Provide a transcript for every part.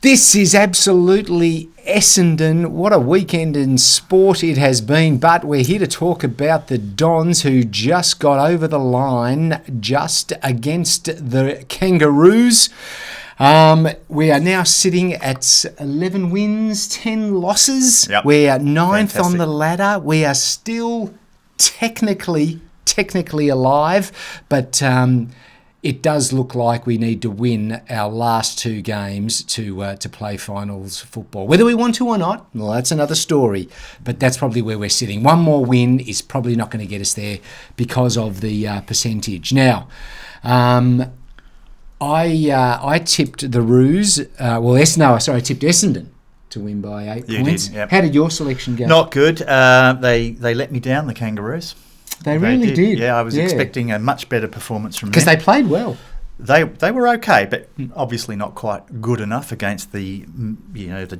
This is absolutely Essendon. What a weekend in sport it has been. But we're here to talk about the Dons who just got over the line just against the Kangaroos. We are now sitting at 11 wins, 10 losses. Yep. We are ninth Fantastic. on the ladder. We are still technically alive, but it does look like we need to win our last two games to play finals football. Whether we want to or not, well, that's another story. But that's probably where we're sitting. One more win is probably not going to get us there because of the percentage. Now, I tipped the Roos. I tipped Essendon to win by 8 points. Did, yep. How did your selection go? Not good. They let me down, the Kangaroos. They really did. Yeah, I was expecting a much better performance from them. Because they played well. They were okay, but obviously not quite good enough against the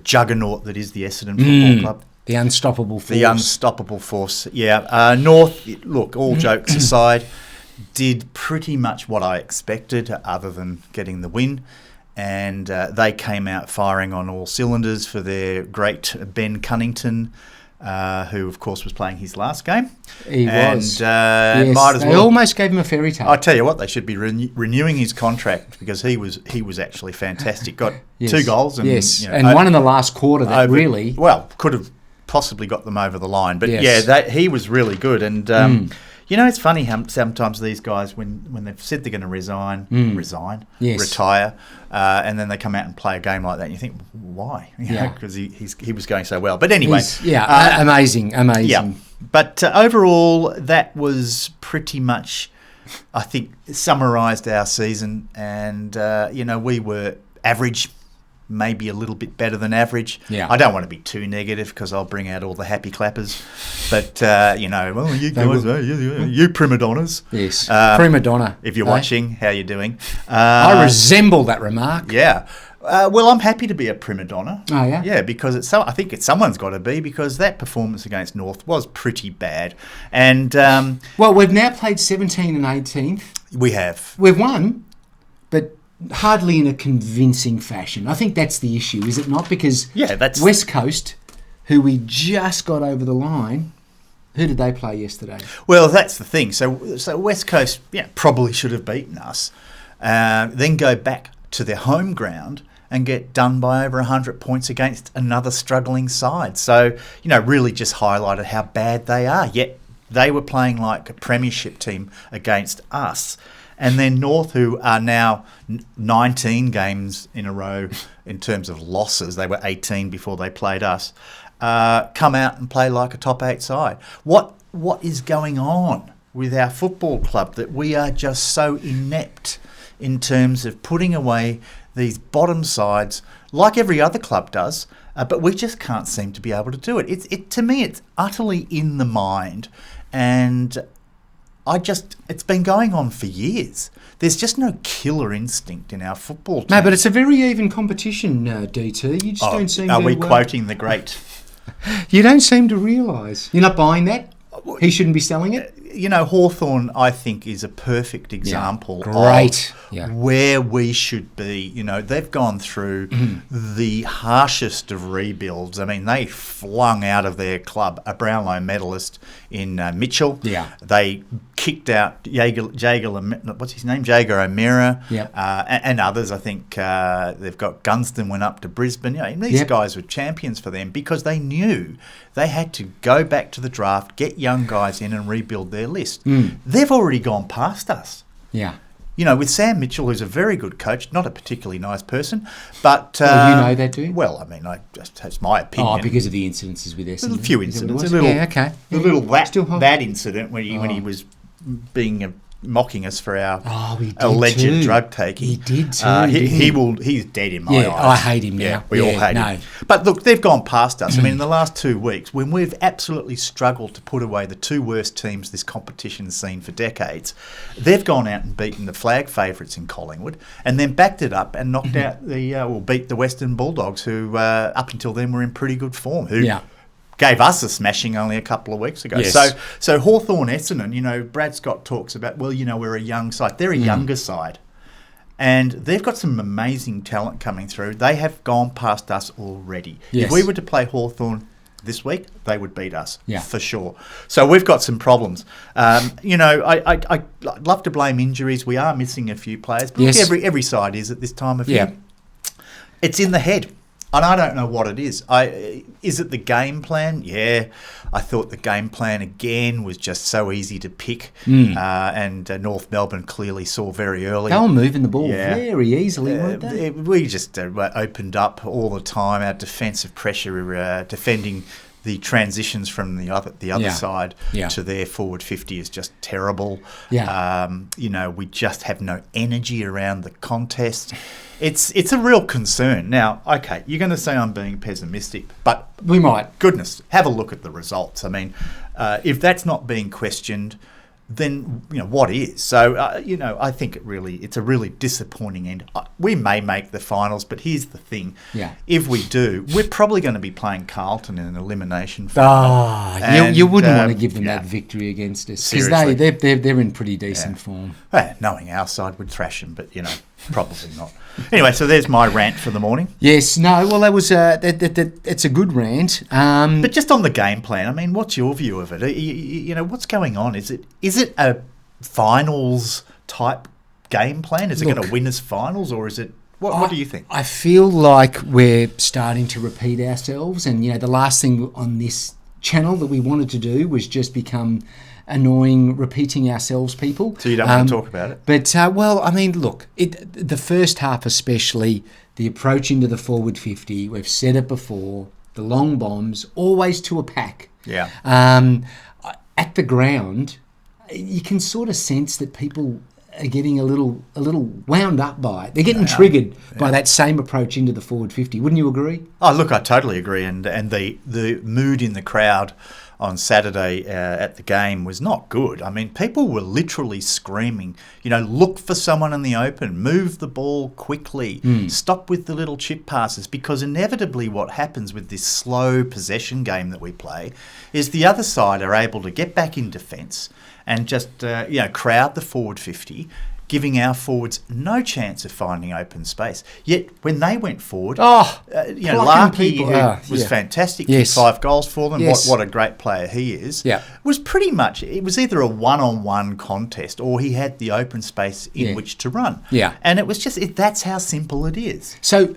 juggernaut that is the Essendon Football Club. The unstoppable force. The unstoppable force. Yeah. North, look, all jokes aside, did pretty much what I expected other than getting the win. And they came out firing on all cylinders for their great Ben Cunnington, who, of course, was playing his last game. He was. Yes, might as they well. almost gave him a fairy tale. I tell you what, they should be renewing his contract because he was actually fantastic. Got 2 goals. And, and one in the last quarter that really... Well, could have possibly got them over the line. But, yes. He was really good. And... it's funny how sometimes these guys, when they've said they're going to retire, and then they come out and play a game like that, and you think, why? Because he was going so well. But anyway. Amazing. Yeah. But overall, that was pretty much, I think, summarised our season. And, we were average, maybe a little bit better than average. Yeah. I don't want to be too negative because I'll bring out all the happy clappers. But, you guys, you prima donnas. Yes, prima donna. If you're watching, how you doing? I resemble that remark. Yeah. Well, I'm happy to be a prima donna. Oh, yeah? Yeah, because I think someone's got to be because that performance against North was pretty bad. And well, we've now played 17 and 18th. We have. We've won, but hardly in a convincing fashion. I think that's the issue, is it not? Because West Coast, who we just got over the line, who did they play yesterday? Well, that's the thing. So West Coast, probably should have beaten us. Then go back to their home ground and get done by over 100 points against another struggling side. So, really just highlighted how bad they are. Yet they were playing like a premiership team against us. And then North, who are now 19 games in a row in terms of losses, they were 18 before they played us, come out and play like a top 8 side. What is going on with our football club that we are just so inept in terms of putting away these bottom sides like every other club does, but we just can't seem to be able to do it. To me, it's utterly in the mind, and it's been going on for years. There's just no killer instinct in our football team. No, but it's a very even competition, DT. You just don't seem to... Are we quoting the great... You don't seem to realise. You're not buying that? He shouldn't be selling it? Hawthorn, I think, is a perfect example of where we should be. They've gone through the harshest of rebuilds. I mean, they flung out of their club a Brownlow medalist in Mitchell. Yeah. They kicked out Jaeger O'Meara, and others. I think they've got Gunston went up to Brisbane. These guys were champions for them because they knew they had to go back to the draft, get young guys in and rebuild their list. They've already gone past us. Yeah. With Sam Mitchell, who's a very good coach, not a particularly nice person, but... well, you know that, do you? Well, I mean, that's my opinion. Oh, because of the incidences with Essendon. A few incidents. That incident when he was being mocking us for our alleged drug taking. He did too. He's dead in my eyes. I hate him now. Yeah, we all hate him. But look, they've gone past us. I mean, in the last 2 weeks, when we've absolutely struggled to put away the 2 worst teams this competition's seen for decades, they've gone out and beaten the flag favourites in Collingwood, and then backed it up and knocked out beat the Western Bulldogs, who up until then were in pretty good form. Gave us a smashing only a couple of weeks ago. Yes. So Hawthorn Essendon, Brad Scott talks about, we're a young side. They're a younger side. And they've got some amazing talent coming through. They have gone past us already. Yes. If we were to play Hawthorn this week, they would beat us, Yeah. for sure. So we've got some problems. I love to blame injuries. We are missing a few players, but Yes. look, every side is at this time of year. It's in the head. And I don't know what it is. Is it the game plan? Yeah. I thought the game plan, again, was just so easy to pick. And North Melbourne clearly saw very early. They were moving the ball very easily, weren't they? We just opened up all the time. Our defensive pressure, defending the transitions from the other side to their forward 50 is just terrible. Yeah. We just have no energy around the contest. It's a real concern. Now, okay, you're going to say I'm being pessimistic, but We might. goodness, have a look at the results. I mean, if that's not being questioned, then what is? So I think it's a really disappointing end. We may make the finals, but here's the thing: if we do, we're probably going to be playing Carlton in an elimination final. You wouldn't want to give them that victory against us because they're in pretty decent form. Well, knowing our side would thrash them, but probably not. Anyway, so there's my rant for the morning. Yes, no, well, that was it's a good rant. But just on the game plan, I mean, what's your view of it? What's going on? Is it a finals type game plan? Is it going to win us finals, or is it? What do you think? I feel like we're starting to repeat ourselves, and the last thing on this channel that we wanted to do was just become annoying, repeating ourselves people. So you don't want to talk about it? But, look, the first half especially, the approach into the forward 50, we've said it before, the long bombs, always to a pack. Yeah. At the ground, you can sort of sense that people are getting a little wound up by it. They're getting triggered by that same approach into the forward 50. Wouldn't you agree? Oh, look, I totally agree. And the mood in the crowd on Saturday at the game was not good. I mean, people were literally screaming, look for someone in the open, move the ball quickly, stop with the little chip passes, because inevitably what happens with this slow possession game that we play is the other side are able to get back in defence and just, crowd the forward 50, giving our forwards no chance of finding open space. Yet when they went forward, Larky, who was fantastic, kicked 5 goals for them. Yes. What a great player he is. Yeah. Was pretty much, it was either a one-on-one contest or he had the open space in which to run. Yeah. And it was just, that's how simple it is. So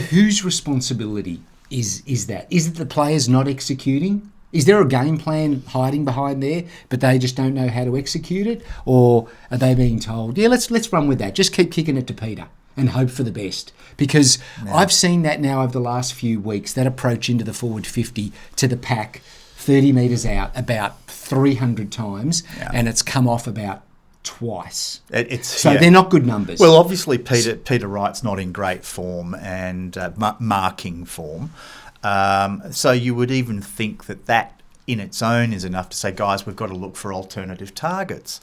whose responsibility is that? Is it the players not executing? Is there a game plan hiding behind there, but they just don't know how to execute it? Or are they being told, let's run with that. Just keep kicking it to Peter and hope for the best? Because I've seen that now over the last few weeks, that approach into the forward 50 to the pack, 30 metres out, about 300 times, and it's come off about twice. They're not good numbers. Well, obviously Peter Wright's not in great form and marking form. So you would even think that in its own is enough to say, guys, we've got to look for alternative targets.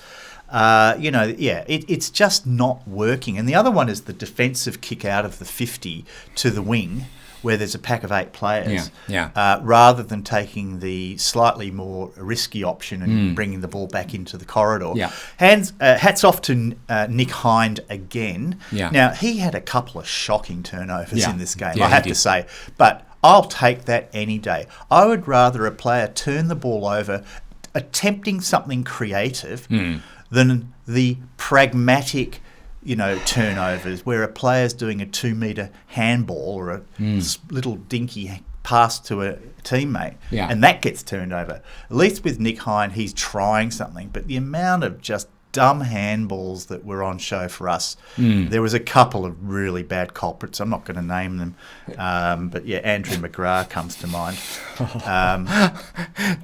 It's just not working. And the other one is the defensive kick out of the 50 to the wing, where there's a pack of 8 players, rather than taking the slightly more risky option and bringing the ball back into the corridor. Yeah. Hats off to Nick Hind again. Yeah. Now, he had a couple of shocking turnovers in this game, Yeah, I have to say. But I'll take that any day. I would rather a player turn the ball over attempting something creative than the pragmatic turnovers where a player's doing a 2-metre handball or a little dinky pass to a teammate and that gets turned over. At least with Nick Hind, he's trying something, but the amount of just dumb handballs that were on show for us, there was a couple of really bad culprits. I'm not going to name them, but Andrew McGrath comes to mind.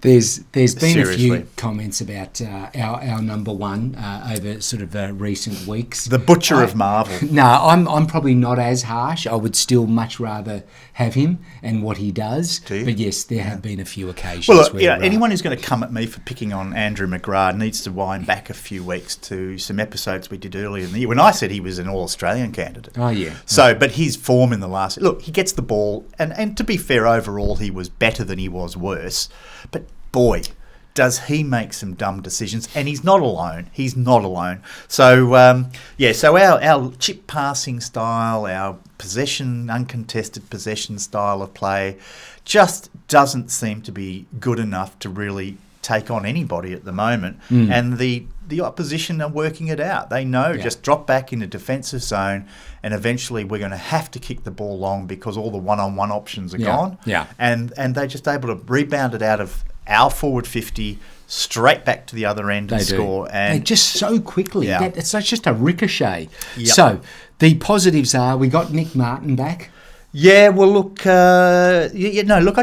There's been seriously. a few comments about our number one over sort of recent weeks. The butcher of Marvel. No, I'm probably not as harsh. I would still much rather have him and what he does. Do you? But yes, there have been a few occasions. Well, where anyone who's going to come at me for picking on Andrew McGrath needs to wind back a few weeks to some episodes we did earlier in the year when I said he was an All-Australian candidate. Oh, yeah. So, but his form in the last... Look, he gets the ball, and to be fair, overall, he was better than he was worse. But, boy, does he make some dumb decisions? And he's not alone. He's not alone. So, so our chip passing style, our uncontested possession style of play just doesn't seem to be good enough to really take on anybody at the moment. And the opposition are working it out. They know just drop back in a defensive zone and eventually we're going to have to kick the ball long because all the one-on-one options are gone. Yeah. And they're just able to rebound it out of our forward 50 straight back to the other end and score. And just so quickly. Yeah. It's just a ricochet. Yep. So the positives are we got Nick Martin back. Yeah, well, look, I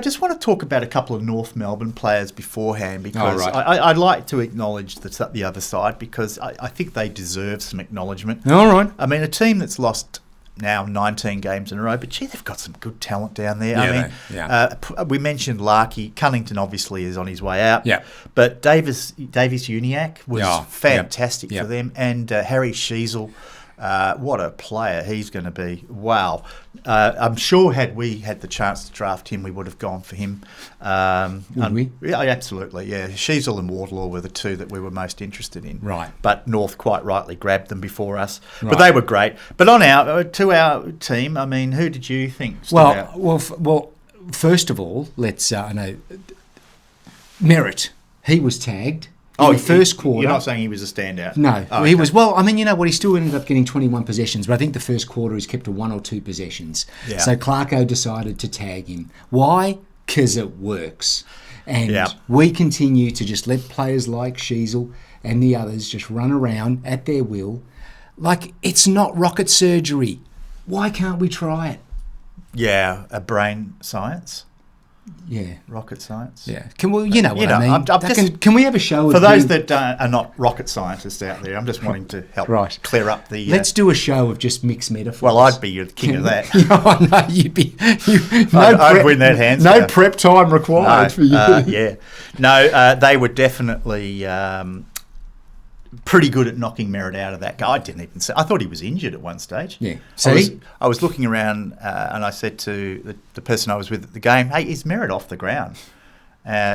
just want to talk about a couple of North Melbourne players beforehand because I'd like to acknowledge the other side because I think they deserve some acknowledgement. All right. I mean, a team that's lost now 19 games in a row, but gee, they've got some good talent down there. We mentioned Larkey. Cunnington obviously is on his way out. Yeah. But Davis Uniacke was fantastic for them, and Harry Sheasel. What a player he's going to be. Wow. I'm sure had we had the chance to draft him, we would have gone for him. Would we? Yeah, absolutely, yeah. Sheasel and Wardlaw were the two that we were most interested in. Right. But North quite rightly grabbed them before us. Right. But they were great. But on our team, I mean, who did you think stood out? Well, first of all, let's, Merritt. He was tagged. In the first quarter. You're not saying he was a standout? No. He was, well, I mean, you know what, he still ended up getting 21 possessions, but I think the first quarter he's kept to 1 or 2 possessions. Yeah. So Clarko decided to tag him. Why? Because it works. And we continue to just let players like Sheasel and the others just run around at their will. Like, it's not rocket surgery. Why can't we try it? Yeah, a brain science. Yeah, rocket science. Yeah, can we? You know what I mean? Can we have a show for those that are not rocket scientists out there? I'm just wanting to help clear up the. Let's do a show of just mixed metaphors. Well, I'd be the king of that. No, you'd be. I'd win that hands down. No prep time required for you. They were definitely pretty good at knocking Merritt out of that guy. I didn't even say. I thought he was injured at one stage. Yeah. I was looking around and I said to the person I was with at the game, "Hey, is Merritt off the ground?"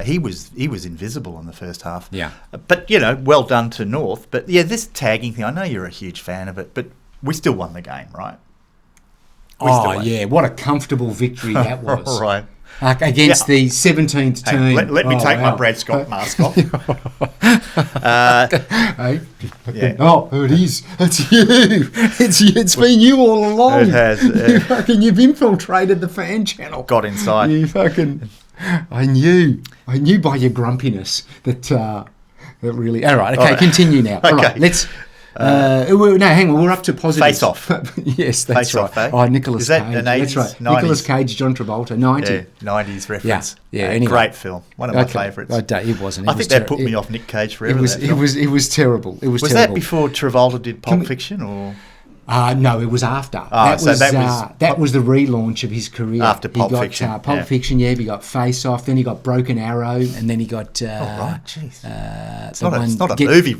He was invisible in the first half. Yeah. But well done to North. But yeah, this tagging thing. I know you're a huge fan of it, but we still won the game, right? What a comfortable victory that was. Right. Against the 17th team. Let me take my Brad Scott mask off. Oh, it is. It's you. It's been you all along. It has. You've infiltrated the fan channel. Got inside. I knew by your grumpiness that really. All right. Okay. Continue now. Okay. All right. Let's. Hang on. We're up to positives. Face Off. Yes, that's right. Off, eh? Oh, Nicolas Cage. That's right. 90s? Nicolas Cage, John Travolta, 90. Yeah, 90s reference. Yeah. Anyway. Great film. One of my favourites. It wasn't. I think that put me off Nick Cage forever. It was terrible. Was terrible. That before Travolta did Pulp Fiction, or? No, it was after. That was the relaunch of his career. After Pulp Fiction. Pulp Fiction, he got Face Off, then he got Broken Arrow, and then he got... jeez. It's not a movie.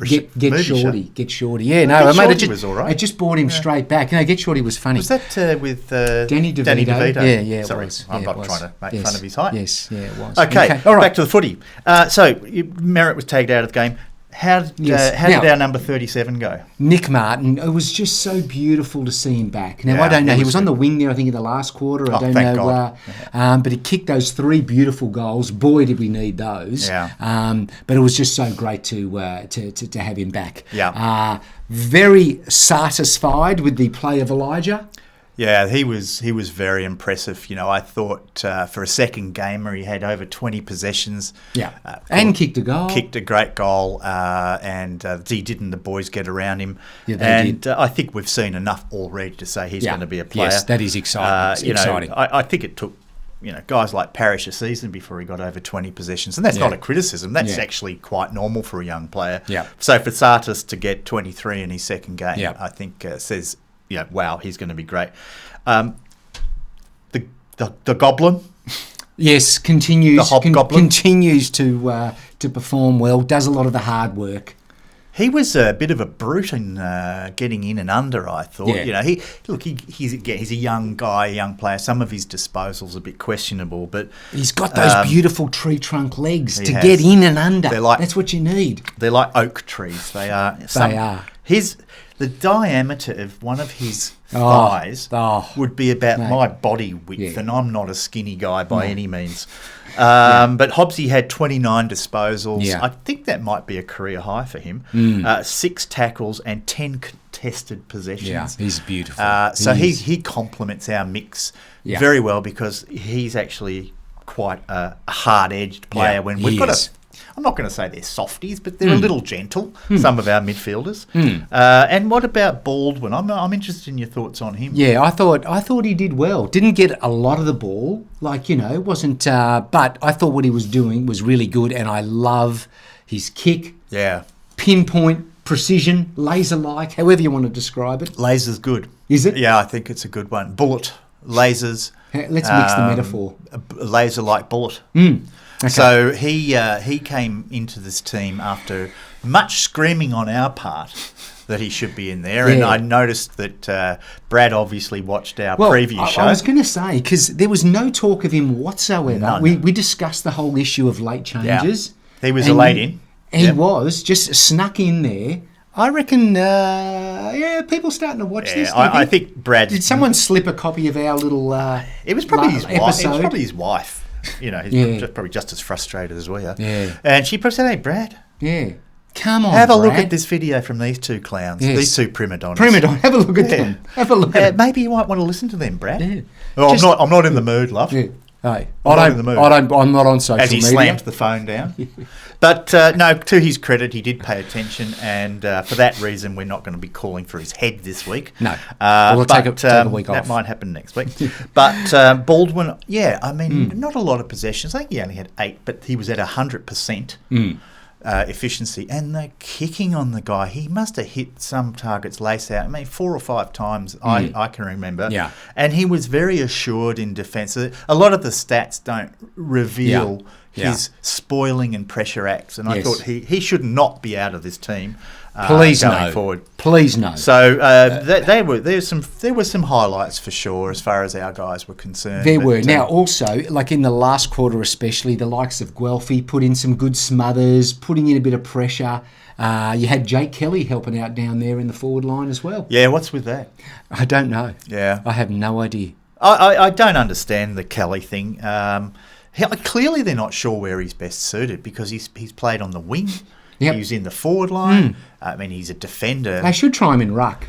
Get Shorty. Yeah, no, Shorty was all right. It just brought him straight back. Get Shorty was funny. Was that with Danny DeVito? Yeah, Sorry, it was. I'm not trying to make fun of his height. Yes, yeah, it was. Okay, all right. Back to the footy. So Merritt was tagged out of the game. How did our number 37 go? Nick Martin. It was just so beautiful to see him back. Now, I don't know. He was on the wing there, I think, in the last quarter. I don't know. God. But he kicked those 3 beautiful goals. Boy, did we need those. Yeah. But it was just so great to have him back. Yeah. Very satisfied with the play of Elijah. Yeah, he was very impressive. I thought for a second gamer he had over 20 possessions. Yeah, and kicked a goal. Kicked a great goal, and he didn't the boys get around him. Yeah, they did. I think we've seen enough already to say he's going to be a player. Yes, that is exciting. Exciting. I think it took guys like Parrish a season before he got over 20 possessions, and that's not a criticism. That's actually quite normal for a young player. Yeah. So for Sartis to get 23 in his second game, I think says. Wow, he's going to be great. The Goblin, yes, continues. The Hobgoblin continues to perform well. Does a lot of the hard work. He was a bit of a brute in getting in and under, I thought. Yeah. You know, he's a young guy, a young player. Some of his disposals are a bit questionable, but He's got those beautiful tree trunk legs to has. get in and under. They're That's what you need. they're like oak trees. They are. They are. The diameter of one of his thighs would be about my body width, and I'm not a skinny guy by any means. But Hobbsy had 29 disposals. Yeah. I think that might be a career high for him. 6 tackles and 10 contested possessions. Yeah, he's beautiful. So he complements our mix very well because he's actually quite a hard-edged player. Yeah, when we've he got is. I'm not going to say they're softies, but they're a little gentle, some of our midfielders. And what about Baldwin? I'm interested in your thoughts on him. Yeah, I thought he did well. Didn't get a lot of the ball, wasn't. But I thought what he was doing was really good, and I love his kick. Yeah. Pinpoint, precision, laser-like, however you want to describe it. Laser's good. Is it? Yeah, I think it's a good one. Bullet, lasers. Let's mix the metaphor. A laser-like bullet. Okay. So he came into this team after much screaming on our part that he should be in there. And I noticed that Brad obviously watched our preview show. I was going to say, because there was no talk of him whatsoever. None. We discussed the whole issue of late changes. He was a late in. He was, just snuck in there. I reckon, people starting to watch this. I think Brad... Did someone slip a copy of our little It was probably his wife. It was episode? probably his wife. You know, he's probably just as frustrated as we are. Yeah. And she probably said, hey, Brad. Yeah. Come on, have a look Brad. at this video from these two clowns, Yes. these two prima donnas. Have a look at them. Have a look at them. Maybe you might want to listen to them, Brad. Yeah. Well, I'm not in the mood, love. Yeah. Hey, in the mood. I'm not on social As he media. slammed the phone down. But no, to his credit, he did pay attention, and for that reason, we're not going to be calling for his head this week. No. We'll take a week off. That might happen next week. But Baldwin, not a lot of possessions. I think he only had 8, but he was at 100%. Efficiency, and the kicking on the guy, he must have hit some targets lace out. I mean, 4 or 5 times I can remember. Yeah. And he was very assured in defence. A lot of the stats don't reveal his spoiling and pressure acts, and I thought he should not be out of this team. Please going forward. Please no. So there were some highlights for sure as far as our guys were concerned. There were. Now also, like in the last quarter especially, the likes of Guelphy put in some good smothers, putting in a bit of pressure. You had Jake Kelly helping out down there in the forward line as well. Yeah, what's with that? I don't know. Yeah. I have no idea. I don't understand the Kelly thing. Clearly they're not sure where he's best suited because he's played on the wing. Yep. He's in the forward line. I mean, he's a defender. They should try him in ruck.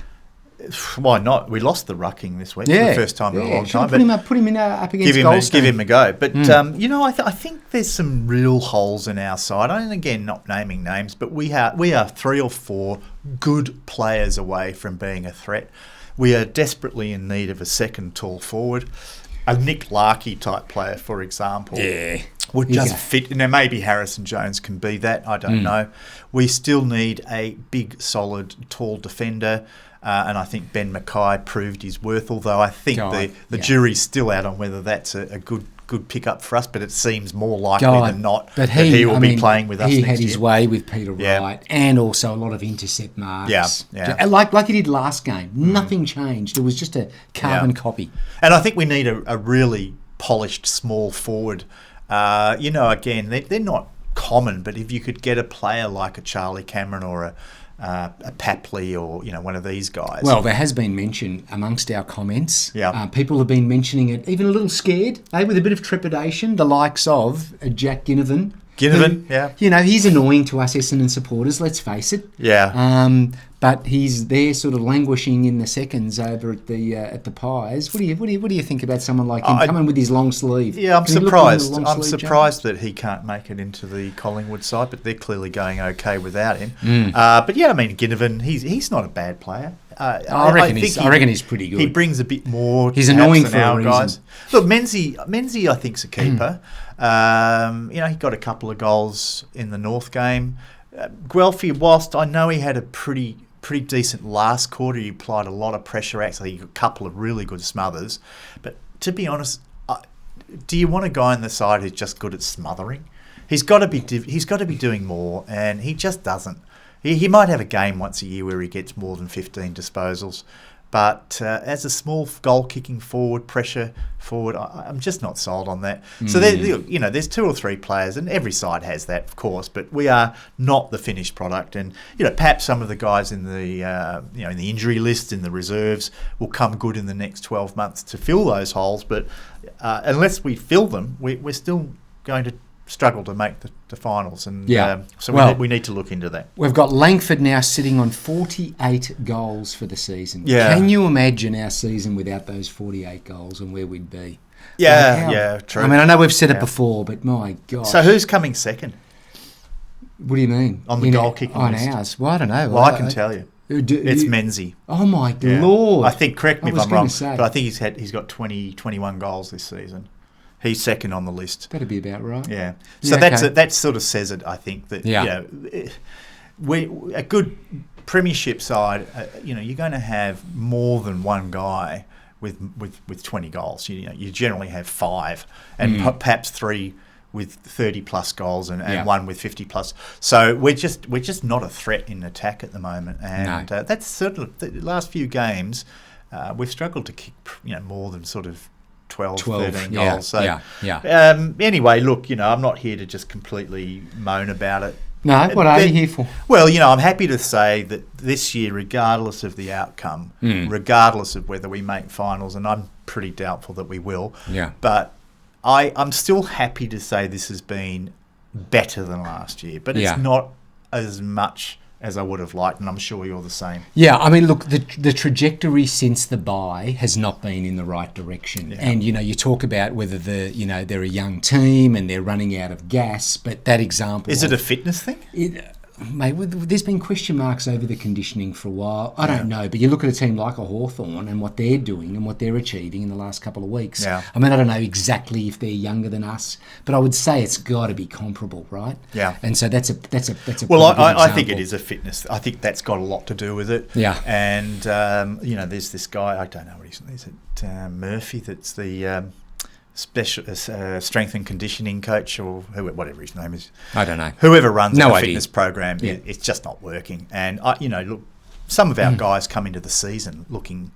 Why not? We lost the rucking this week for the first time in a long time. Put him up against Goldstein. Give him a go. But, I think there's some real holes in our side. And again, not naming names, but we are 3 or 4 good players away from being a threat. We are desperately in need of a second tall forward. A Nick Larkey type player, for example. Yeah. Would just fit. Now, maybe Harrison Jones can be that. I don't know. We still need a big, solid, tall defender. And I think Ben Mackay proved his worth, although I think the jury's still out on whether that's a good pickup for us, but it seems more likely than not that he will be playing with us next year. He had his way with Peter Wright and also a lot of intercept marks. Yeah. Like he did last game. Nothing changed. It was just a carbon copy. And I think we need a really polished small forward. Again, they're not common, but if you could get a player like a Charlie Cameron or a Papley or one of these guys. Well, there has been mention amongst our comments. Yeah. People have been mentioning it, even a little scared, with a bit of trepidation. The likes of Jack Ginnivan. He's annoying to us Essendon supporters. Let's face it. Yeah. But he's there, sort of languishing in the seconds over at the Pies. What do you think about someone like him coming with his long sleeve? Yeah, I'm surprised. I'm surprised that he can't make it into the Collingwood side, but they're clearly going okay without him. But Ginnivan, he's not a bad player. I reckon he's pretty good. He brings a bit more. He's annoying for our a reason. Guys. Look, Menzie, I think's a keeper. He got a couple of goals in the North game. Guelphy, whilst I know he had a pretty decent last quarter, he applied a lot of pressure. Actually, he got a couple of really good smothers. But to be honest, do you want a guy on the side who's just good at smothering? He's got to be doing more, and he just doesn't. He might have a game once a year where he gets more than 15 disposals. But as a small goal-kicking forward, pressure forward, I'm just not sold on that. So there's 2 or 3 players, and every side has that, of course. But we are not the finished product, and perhaps some of the guys in the in the injury list, in the reserves, will come good in the next 12 months to fill those holes. But unless we fill them, we're still going to struggle to make the finals, and so we need to look into that. We've got Langford now sitting on 48 goals for the season. Yeah. Can you imagine our season without those 48 goals and where we'd be? True. I mean, I know we've said it before, but my God. So who's coming second? What do you mean? On the goal-kicking list? On ours? Well, I don't know. Well, I can tell you. It's Menzies. Oh, my Lord. I think, correct me if I'm wrong, but I think he's got 21 goals this season. He's second on the list. That'd be about right. Yeah. So that sort of says it, I think, that a good premiership side, you're going to have more than one guy with 20 goals. You generally have 5 and perhaps 3 with 30 plus goals and 1 with 50 plus. So we're just not a threat in attack at the moment, and that's sort of the last few games we've struggled to kick more than sort of 12 13 goals. Anyway, look, I'm not here to just completely moan about it. No, what are you here for? Well, I'm happy to say that this year, regardless of the outcome, regardless of whether we make finals, and I'm pretty doubtful that we will, but I'm still happy to say this has been better than last year, but it's not as much as I would have liked, and I'm sure you're the same. Yeah, I mean, look, the trajectory since the bye has not been in the right direction. Yeah. And, you talk about whether they're a young team and they're running out of gas, but that example... Is it a fitness thing? Mate, there's been question marks over the conditioning for a while. I don't know, but you look at a team like a Hawthorn and what they're doing and what they're achieving in the last couple of weeks. Yeah. I mean, I don't know exactly if they're younger than us, but I would say it's got to be comparable, right? Yeah. And so that's a well, I think it is a fitness. I think that's got a lot to do with it. Yeah. And there's this guy, I don't know what his name is. It Murphy? That's the special strength and conditioning coach, or whatever his name is. I don't know. Whoever runs the fitness program, it's just not working. And look, some of our guys come into the season looking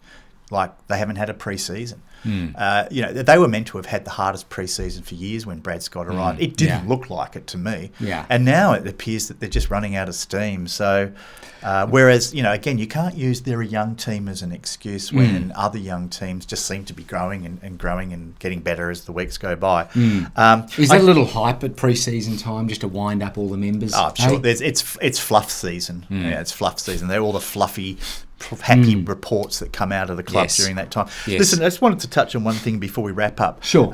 like they haven't had a pre-season. They were meant to have had the hardest pre-season for years when Brad Scott arrived. It didn't look like it to me. Yeah. And now it appears that they're just running out of steam. So, whereas, again, you can't use they're a young team as an excuse when other young teams just seem to be growing and growing and getting better as the weeks go by. Is there a little hype at pre-season time just to wind up all the members? Oh, sure. It's fluff season. Yeah, it's fluff season. They're all the fluffy, happy reports that come out of the club during that time. Yes. Listen, I just wanted to touch on one thing before we wrap up. Sure.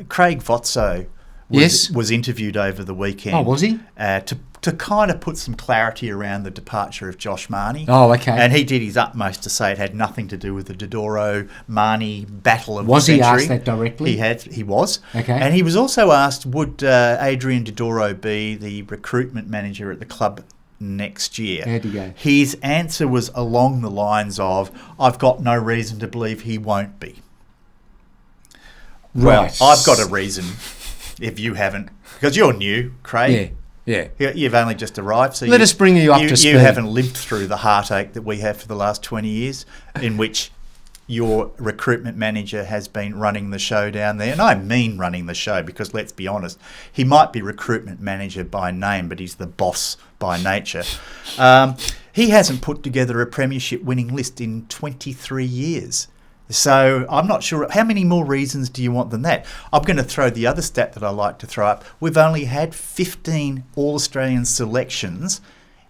Craig Votso was interviewed over the weekend. Oh, was he? To kind of put some clarity around the departure of Josh Marnie. Oh, okay. And he did his utmost to say it had nothing to do with the Dodoro-Marnie battle of the century. Was he asked that directly? He was. Okay. And he was also asked, would Adrian Dodoro be the recruitment manager at the club next year? How'd he go? His answer was along the lines of, I've got no reason to believe he won't be. Right. Well, I've got a reason if you haven't, because you're new, Craig. Yeah. You've only just arrived. So let us bring you up to speed. You haven't lived through the heartache that we have for the last 20 years in which your recruitment manager has been running the show down there. And I mean running the show because, let's be honest, he might be recruitment manager by name, but he's the boss by nature. He hasn't put together a premiership winning list in 23 years. So I'm not sure. How many more reasons do you want than that? I'm going to throw the other stat that I like to throw up. We've only had 15 All-Australian selections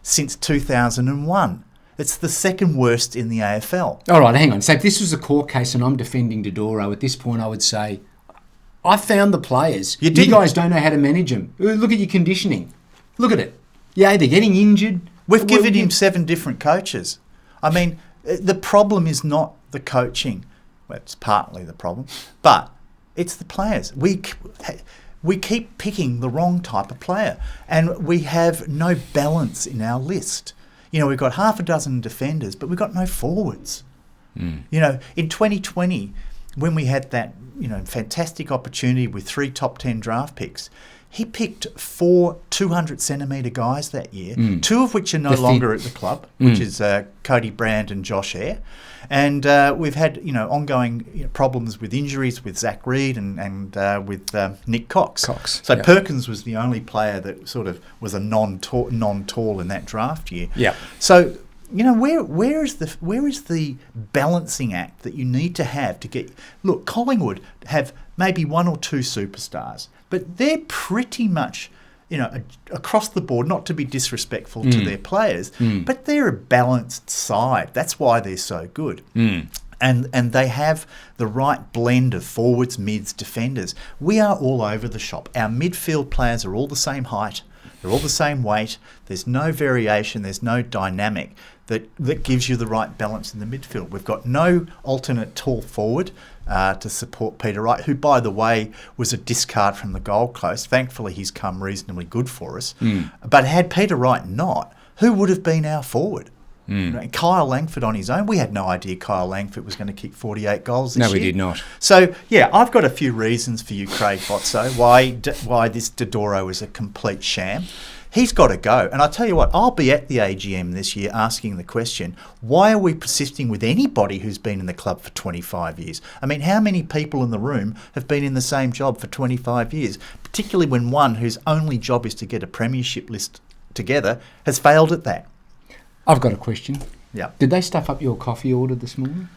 since 2001. It's the second worst in the AFL. All right, hang on. So if this was a court case and I'm defending Dodoro, at this point I would say, I found the players. You guys don't know how to manage them. Look at your conditioning. Look at it. Yeah, they're getting injured. We've given him 7 different coaches. I mean, the problem is not the coaching. Well, it's partly the problem, but it's the players. We keep picking the wrong type of player, and we have no balance in our list. We've got half a dozen defenders, but we've got no forwards. In 2020, when we had that fantastic opportunity with 3 top 10 draft picks, he picked 4 200-centimetre guys that year, 2 of which are no longer at the club, which is Cody Brand and Josh Eyre. And we've had, ongoing problems with injuries with Zach Reed and with Nick Cox. So Perkins was the only player that sort of was a non-tall in that draft year. Yeah. So, where is the balancing act that you need to have to get... Look, Collingwood have maybe 1 or 2 superstars, but they're pretty much... across the board, not to be disrespectful to their players, but they're a balanced side. That's why they're so good. And they have the right blend of forwards, mids, defenders. We are all over the shop. Our midfield players are all the same height. They're all the same weight. There's no variation. There's no dynamic that gives you the right balance in the midfield. We've got no alternate tall forward to support Peter Wright, who, by the way, was a discard from the Gold Coast. Thankfully, he's come reasonably good for us. But had Peter Wright not, who would have been our forward? Kyle Langford on his own. We had no idea Kyle Langford was going to kick 48 goals this year. No, we did not. So, I've got a few reasons for you, Craig Botso, why this Dodoro is a complete sham. He's got to go. And I tell you what, I'll be at the AGM this year asking the question, why are we persisting with anybody who's been in the club for 25 years? I mean, how many people in the room have been in the same job for 25 years, particularly when one whose only job is to get a premiership list together has failed at that? I've got a question. Yeah. Did they stuff up your coffee order this morning?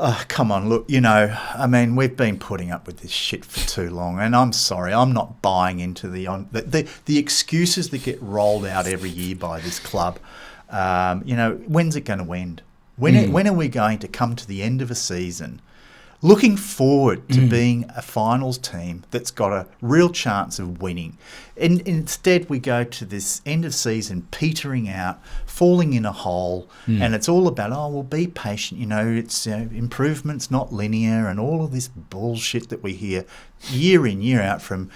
Oh, come on, look, we've been putting up with this shit for too long, and I'm sorry, I'm not buying into the excuses that get rolled out every year by this club. When's it going to end? When are we going to come to the end of a season looking forward to being a finals team that's got a real chance of winning? And instead, we go to this end of season petering out, falling in a hole, and it's all about, we'll be patient, it's improvement's not linear, and all of this bullshit that we hear year in, year out from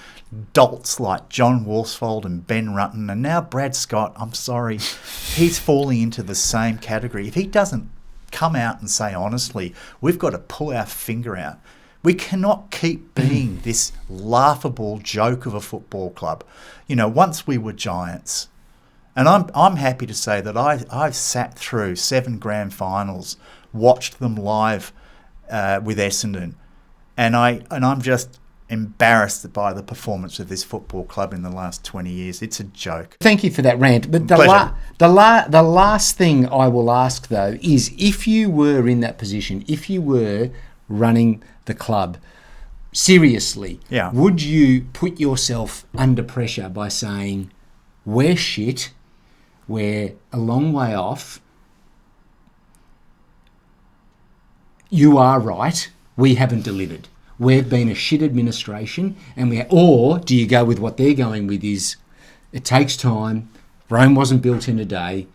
dolts like John Worsfold and Ben Rutten, and now Brad Scott. I'm sorry, he's falling into the same category. If he doesn't come out and say honestly, we've got to pull our finger out. We cannot keep being this laughable joke of a football club. Once we were giants. And I'm happy to say that I've sat through 7 grand finals, watched them live with Essendon, and I'm just embarrassed by the performance of this football club in the last 20 years. It's a joke. Thank you for that rant. But the last thing I will ask, though, is if you were in that position, if you were running the club, seriously, would you put yourself under pressure by saying, we're shit, we're a long way off, you are right, we haven't delivered. We've been a shit administration, or do you go with what they're going with is, it takes time, Rome wasn't built in a day,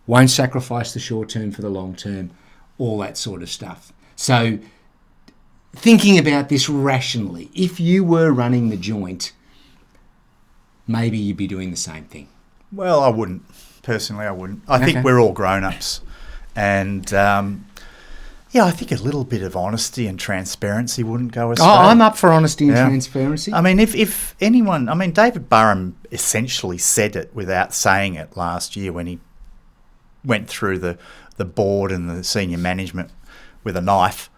won't sacrifice the short term for the long term, all that sort of stuff. So, thinking about this rationally, if you were running the joint, maybe you'd be doing the same thing. Well, I wouldn't. Personally, I wouldn't. I think we're all grown-ups. And, I think a little bit of honesty and transparency wouldn't go astray. I'm up for honesty and transparency. I mean, if anyone... I mean, David Burham essentially said it without saying it last year when he went through the board and the senior management with a knife.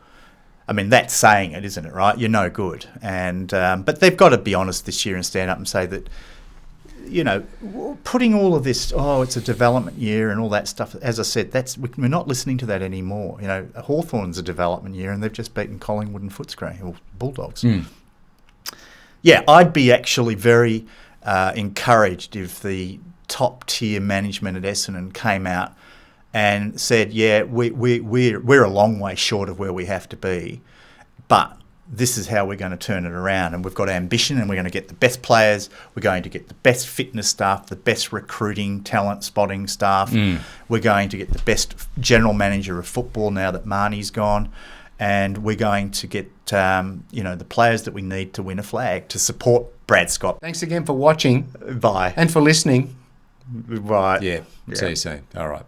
I mean, that's saying it, isn't it, right? You're no good. And but they've got to be honest this year and stand up and say that, putting all of this, it's a development year and all that stuff, as I said, we're not listening to that anymore. Hawthorn's a development year and they've just beaten Collingwood and Footscray, or Bulldogs. Yeah, I'd be actually very encouraged if the top-tier management at Essendon came out and said, we're a long way short of where we have to be, but this is how we're going to turn it around, and we've got ambition, and we're going to get the best players, we're going to get the best fitness staff, the best recruiting, talent spotting staff, we're going to get the best general manager of football now that Marnie's gone, and we're going to get the players that we need to win a flag to support Brad Scott. Thanks again for watching. Bye. And for listening. Right. Yeah. See you soon. All right.